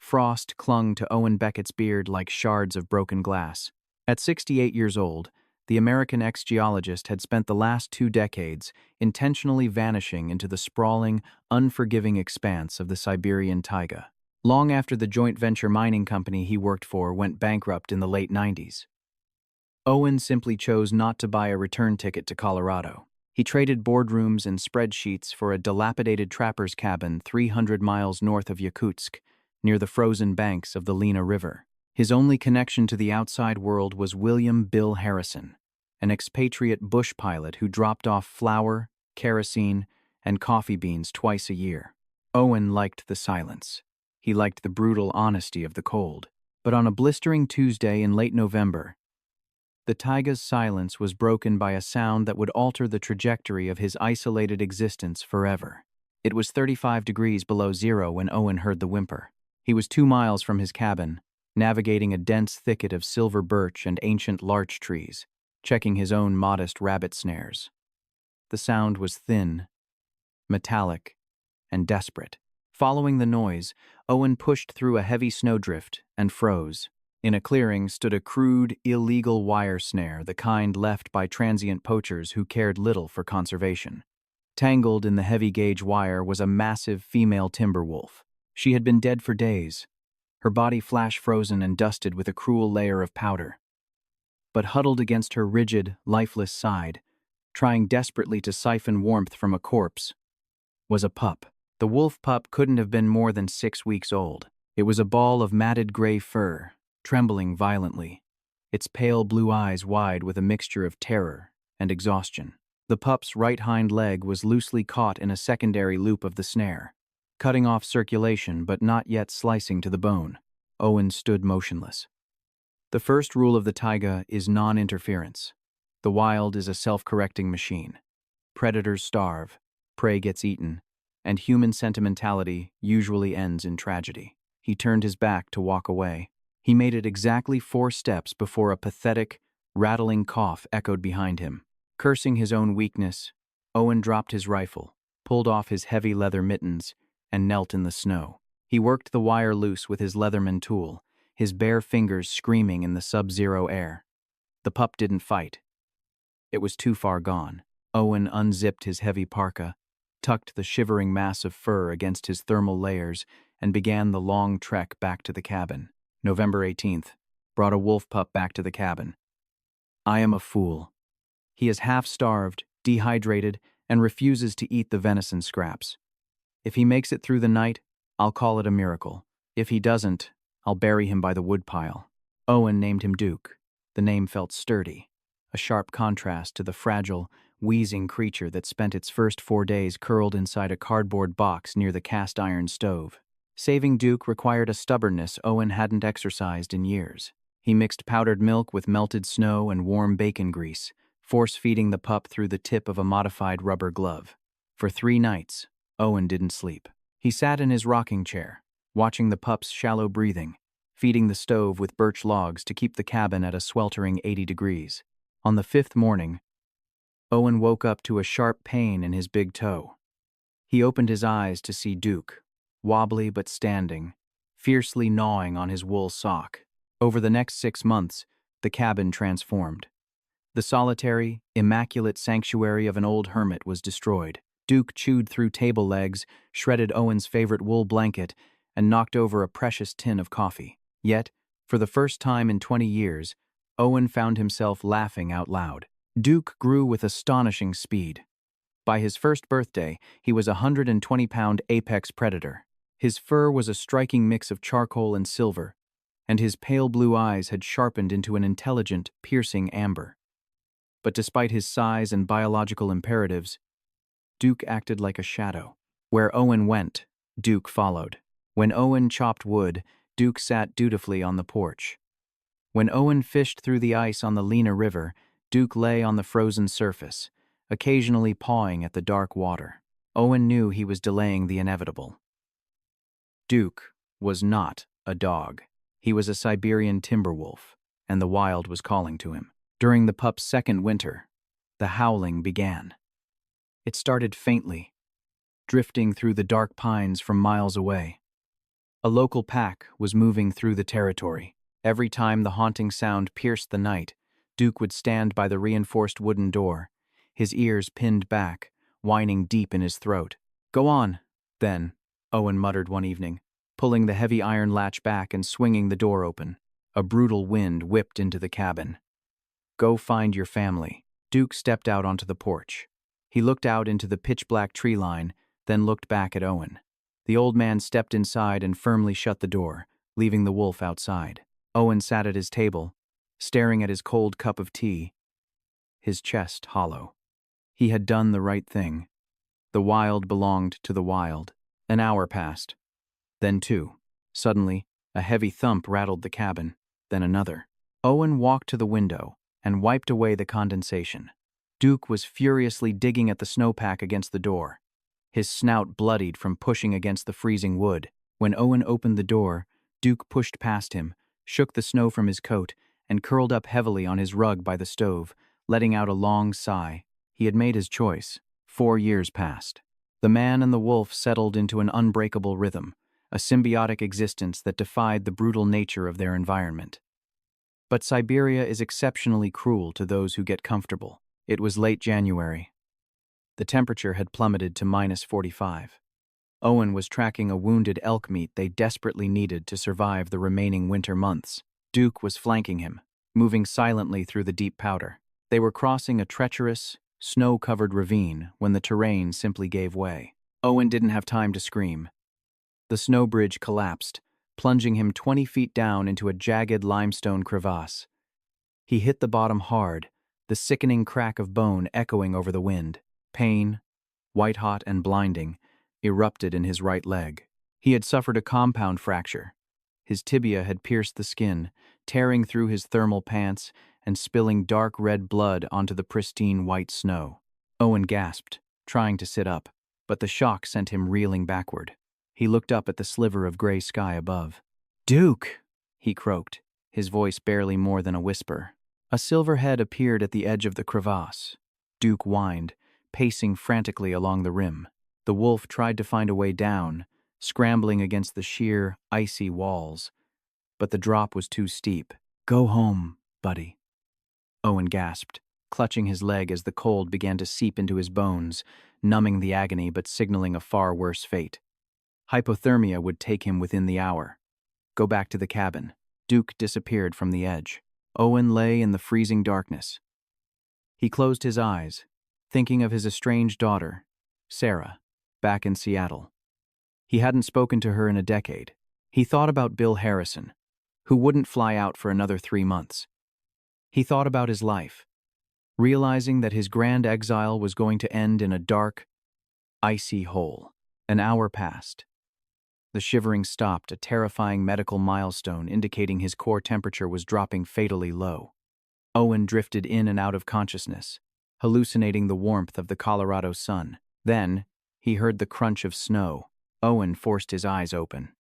Frost clung to Owen Beckett's beard like shards of broken glass. At 68 years old, the American ex-geologist had spent the last 2 decades intentionally vanishing into the sprawling, unforgiving expanse of the Siberian taiga. Long after the joint venture mining company he worked for went bankrupt in the late 90s, Owen simply chose not to buy a return ticket to Colorado. He traded boardrooms and spreadsheets for a dilapidated trapper's cabin 300 miles north of Yakutsk, near the frozen banks of the Lena River. His only connection to the outside world was William Bill Harrison, an expatriate bush pilot who dropped off flour, kerosene, and coffee beans twice a year. Owen liked the silence. He liked the brutal honesty of the cold. But on a blistering Tuesday in late November, the taiga's silence was broken by a sound that would alter the trajectory of his isolated existence forever. It was 35 degrees below zero when Owen heard the whimper. He was 2 miles from his cabin, navigating a dense thicket of silver birch and ancient larch trees, checking his own modest rabbit snares. The sound was thin, metallic, and desperate. Following the noise, Owen pushed through a heavy snowdrift and froze. In a clearing stood a crude, illegal wire snare, the kind left by transient poachers who cared little for conservation. Tangled in the heavy-gauge wire was a massive female timber wolf. She had been dead for days, her body flash-frozen and dusted with a cruel layer of powder. But huddled against her rigid, lifeless side, trying desperately to siphon warmth from a corpse, was a pup. The wolf pup couldn't have been more than 6 weeks old. It was a ball of matted gray fur, trembling violently, its pale blue eyes wide with a mixture of terror and exhaustion. The pup's right hind leg was loosely caught in a secondary loop of the snare, cutting off circulation but not yet slicing to the bone. Owen stood motionless. The first rule of the taiga is non-interference. The wild is a self-correcting machine. Predators starve, prey gets eaten, and human sentimentality usually ends in tragedy. He turned his back to walk away. He made it exactly 4 steps before a pathetic, rattling cough echoed behind him. Cursing his own weakness, Owen dropped his rifle, pulled off his heavy leather mittens, and knelt in the snow. He worked the wire loose with his Leatherman tool, his bare fingers screaming in the sub-zero air. The pup didn't fight. It was too far gone. Owen unzipped his heavy parka, tucked the shivering mass of fur against his thermal layers, and began the long trek back to the cabin. November 18th, brought a wolf pup back to the cabin. I am a fool. He is half-starved, dehydrated, and refuses to eat the venison scraps. If he makes it through the night, I'll call it a miracle. If he doesn't, I'll bury him by the woodpile. Owen named him Duke. The name felt sturdy, a sharp contrast to the fragile, wheezing creature that spent its first 4 days curled inside a cardboard box near the cast-iron stove. Saving Duke required a stubbornness Owen hadn't exercised in years. He mixed powdered milk with melted snow and warm bacon grease, force-feeding the pup through the tip of a modified rubber glove. For 3 nights, Owen didn't sleep. He sat in his rocking chair, watching the pup's shallow breathing, feeding the stove with birch logs to keep the cabin at a sweltering 80 degrees. On the 5th morning, Owen woke up to a sharp pain in his big toe. He opened his eyes to see Duke, wobbly but standing, fiercely gnawing on his wool sock. Over the next 6 months, the cabin transformed. The solitary, immaculate sanctuary of an old hermit was destroyed. Duke chewed through table legs, shredded Owen's favorite wool blanket, and knocked over a precious tin of coffee. Yet, for the first time in 20 years, Owen found himself laughing out loud. Duke grew with astonishing speed. By his first birthday, he was a 120-pound apex predator. His fur was a striking mix of charcoal and silver, and his pale blue eyes had sharpened into an intelligent, piercing amber. But despite his size and biological imperatives, Duke acted like a shadow. Where Owen went, Duke followed. When Owen chopped wood, Duke sat dutifully on the porch. When Owen fished through the ice on the Lena River, Duke lay on the frozen surface, occasionally pawing at the dark water. Owen knew he was delaying the inevitable. Duke was not a dog. He was a Siberian timber wolf, and the wild was calling to him. During the pup's 2nd winter, the howling began. It started faintly, drifting through the dark pines from miles away. A local pack was moving through the territory. Every time the haunting sound pierced the night, Duke would stand by the reinforced wooden door, his ears pinned back, whining deep in his throat. "Go on, then," Owen muttered one evening, pulling the heavy iron latch back and swinging the door open. A brutal wind whipped into the cabin. "Go find your family." Duke stepped out onto the porch. He looked out into the pitch-black tree line, then looked back at Owen. The old man stepped inside and firmly shut the door, leaving the wolf outside. Owen sat at his table, staring at his cold cup of tea, his chest hollow. He had done the right thing. The wild belonged to the wild. An hour passed. Then two. Suddenly, a heavy thump rattled the cabin, then another. Owen walked to the window and wiped away the condensation. Duke was furiously digging at the snowpack against the door, his snout bloodied from pushing against the freezing wood. When Owen opened the door, Duke pushed past him, shook the snow from his coat, and curled up heavily on his rug by the stove, letting out a long sigh. He had made his choice. 4 years passed. The man and the wolf settled into an unbreakable rhythm, a symbiotic existence that defied the brutal nature of their environment. But Siberia is exceptionally cruel to those who get comfortable. It was late January. The temperature had plummeted to -45. Owen was tracking a wounded elk meat they desperately needed to survive the remaining winter months. Duke was flanking him, moving silently through the deep powder. They were crossing a treacherous, snow-covered ravine when the terrain simply gave way. Owen didn't have time to scream. The snow bridge collapsed, plunging him 20 feet down into a jagged limestone crevasse. He hit the bottom hard, the sickening crack of bone echoing over the wind. Pain, white-hot and blinding, erupted in his right leg. He had suffered a compound fracture. His tibia had pierced the skin, tearing through his thermal pants and spilling dark red blood onto the pristine white snow. Owen gasped, trying to sit up, but the shock sent him reeling backward. He looked up at the sliver of gray sky above. "Duke!" he croaked, his voice barely more than a whisper. A silver head appeared at the edge of the crevasse. Duke whined, pacing frantically along the rim. The wolf tried to find a way down, scrambling against the sheer, icy walls. But the drop was too steep. "Go home, buddy," Owen gasped, clutching his leg as the cold began to seep into his bones, numbing the agony but signaling a far worse fate. Hypothermia would take him within the hour. Go back to the cabin. Duke disappeared from the edge. Owen lay in the freezing darkness. He closed his eyes, thinking of his estranged daughter, Sarah, back in Seattle. He hadn't spoken to her in a decade. He thought about Bill Harrison, who wouldn't fly out for another 3 months. He thought about his life, realizing that his grand exile was going to end in a dark, icy hole. An hour passed. The shivering stopped, a terrifying medical milestone indicating his core temperature was dropping fatally low. Owen drifted in and out of consciousness, hallucinating the warmth of the Colorado sun. Then, he heard the crunch of snow. Owen forced his eyes open.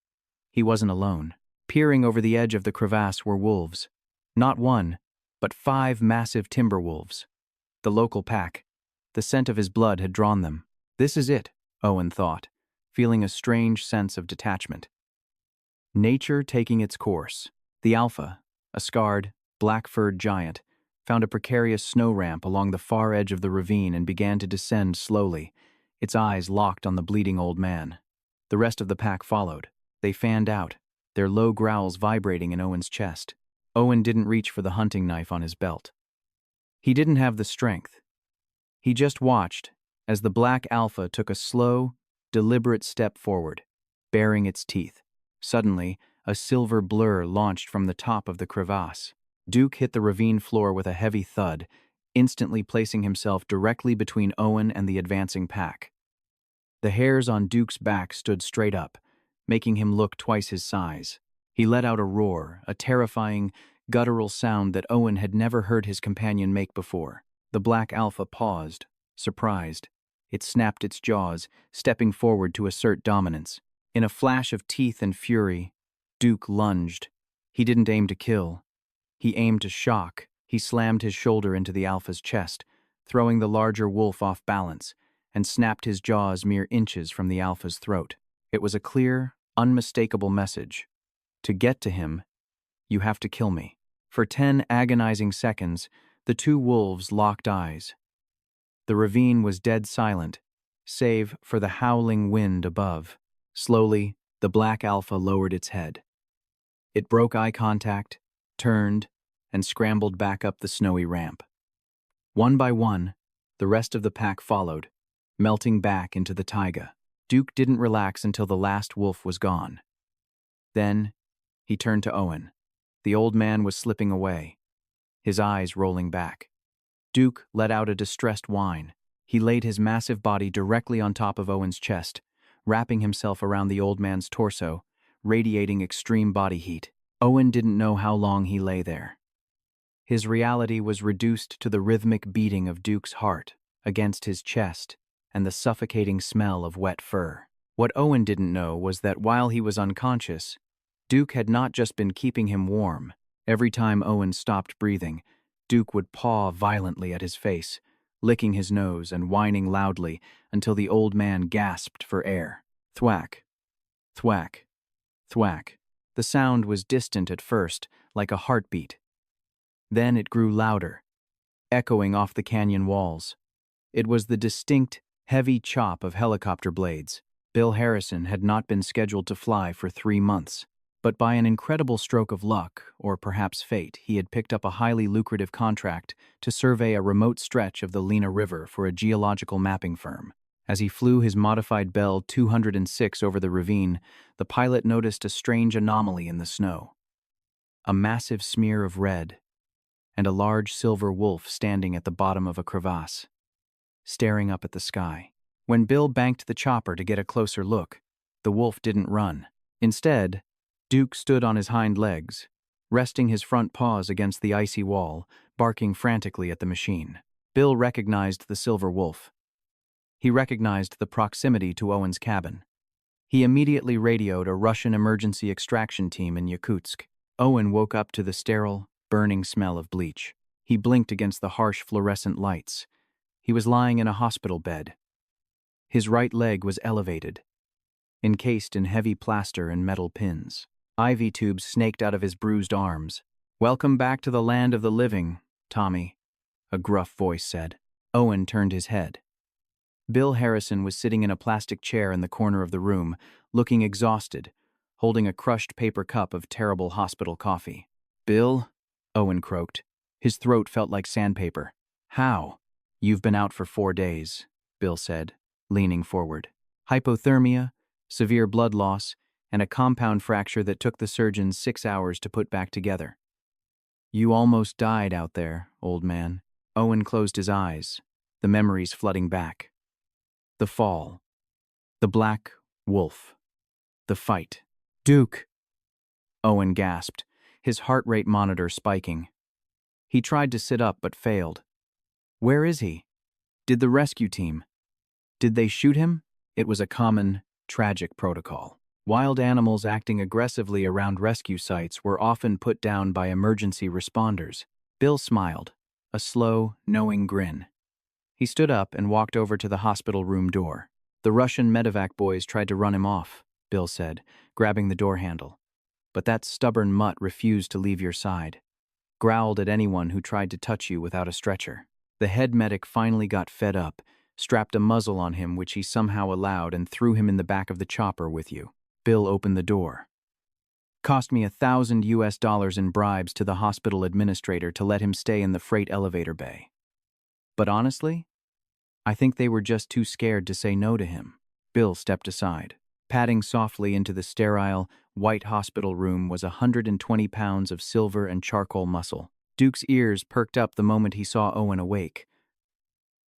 He wasn't alone. Peering over the edge of the crevasse were wolves. Not one, but 5 massive timber wolves. The local pack. The scent of his blood had drawn them. This is it, Owen thought, feeling a strange sense of detachment. Nature taking its course. The alpha, a scarred, black-furred giant, found a precarious snow ramp along the far edge of the ravine and began to descend slowly, its eyes locked on the bleeding old man. The rest of the pack followed. They fanned out, their low growls vibrating in Owen's chest. Owen didn't reach for the hunting knife on his belt. He didn't have the strength. He just watched as the black alpha took a slow, deliberate step forward, baring its teeth. Suddenly, a silver blur launched from the top of the crevasse. Duke hit the ravine floor with a heavy thud, instantly placing himself directly between Owen and the advancing pack. The hairs on Duke's back stood straight up, making him look twice his size. He let out a roar, a terrifying, guttural sound that Owen had never heard his companion make before. The black alpha paused, surprised. It snapped its jaws, stepping forward to assert dominance. In a flash of teeth and fury, Duke lunged. He didn't aim to kill. He aimed to shock. He slammed his shoulder into the alpha's chest, throwing the larger wolf off balance, and snapped his jaws mere inches from the alpha's throat. It was a clear, unmistakable message. To get to him, you have to kill me. For 10 agonizing seconds, the two wolves locked eyes. The ravine was dead silent, save for the howling wind above. Slowly, the black alpha lowered its head. It broke eye contact, turned, and scrambled back up the snowy ramp. One by one, the rest of the pack followed, melting back into the taiga. Duke didn't relax until the last wolf was gone. Then, he turned to Owen. The old man was slipping away, his eyes rolling back. Duke let out a distressed whine. He laid his massive body directly on top of Owen's chest, wrapping himself around the old man's torso, radiating extreme body heat. Owen didn't know how long he lay there. His reality was reduced to the rhythmic beating of Duke's heart against his chest and the suffocating smell of wet fur. What Owen didn't know was that while he was unconscious, Duke had not just been keeping him warm. Every time Owen stopped breathing, Duke would paw violently at his face, licking his nose and whining loudly until the old man gasped for air. Thwack, thwack, thwack. The sound was distant at first, like a heartbeat. Then it grew louder, echoing off the canyon walls. It was the distinct, heavy chop of helicopter blades. Bill Harrison had not been scheduled to fly for 3 months, but by an incredible stroke of luck, or perhaps fate, he had picked up a highly lucrative contract to survey a remote stretch of the Lena River for a geological mapping firm. As he flew his modified Bell 206 over the ravine, the pilot noticed a strange anomaly in the snow. A massive smear of red, and a large silver wolf standing at the bottom of a crevasse, staring up at the sky. When Bill banked the chopper to get a closer look, the wolf didn't run. Instead, Duke stood on his hind legs, resting his front paws against the icy wall, barking frantically at the machine. Bill recognized the silver wolf. He recognized the proximity to Owen's cabin. He immediately radioed a Russian emergency extraction team in Yakutsk. Owen woke up to the sterile, burning smell of bleach. He blinked against the harsh fluorescent lights. He was lying in a hospital bed. His right leg was elevated, encased in heavy plaster and metal pins. IV tubes snaked out of his bruised arms. "Welcome back to the land of the living, Tommy," a gruff voice said. Owen turned his head. Bill Harrison was sitting in a plastic chair in the corner of the room, looking exhausted, holding a crushed paper cup of terrible hospital coffee. "Bill?" Owen croaked. His throat felt like sandpaper. "How?" "You've been out for 4 days," Bill said, leaning forward. "Hypothermia, severe blood loss, and a compound fracture that took the surgeons 6 hours to put back together. You almost died out there, old man." Owen closed his eyes, the memories flooding back. The fall. The black wolf. The fight. "Duke!" Owen gasped, his heart rate monitor spiking. He tried to sit up but failed. "Where is he? Did the rescue team? Did they shoot him?" It was a common, tragic protocol. Wild animals acting aggressively around rescue sites were often put down by emergency responders. Bill smiled, a slow, knowing grin. He stood up and walked over to the hospital room door. "The Russian medevac boys tried to run him off," Bill said, grabbing the door handle. "But that stubborn mutt refused to leave your side. Growled at anyone who tried to touch you without a stretcher. The head medic finally got fed up, strapped a muzzle on him which he somehow allowed and threw him in the back of the chopper with you." Bill opened the door. "Cost me $1,000 in bribes to the hospital administrator to let him stay in the freight elevator bay. But honestly, I think they were just too scared to say no to him." Bill stepped aside. Padding softly into the sterile, white hospital room was 120 pounds of silver and charcoal muscle. Duke's ears perked up the moment he saw Owen awake.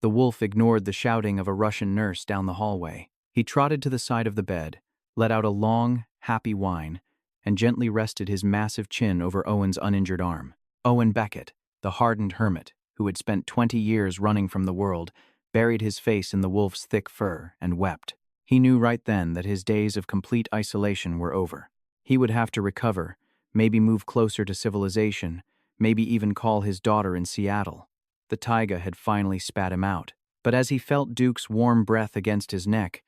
The wolf ignored the shouting of a Russian nurse down the hallway. He trotted to the side of the bed, let out a long, happy whine, and gently rested his massive chin over Owen's uninjured arm. Owen Beckett, the hardened hermit, who had spent 20 years running from the world, buried his face in the wolf's thick fur and wept. He knew right then that his days of complete isolation were over. He would have to recover, maybe move closer to civilization, maybe even call his daughter in Seattle. The taiga had finally spat him out. But as he felt Duke's warm breath against his neck,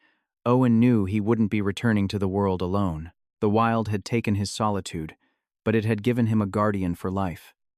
Owen knew he wouldn't be returning to the world alone. The wild had taken his solitude, but it had given him a guardian for life.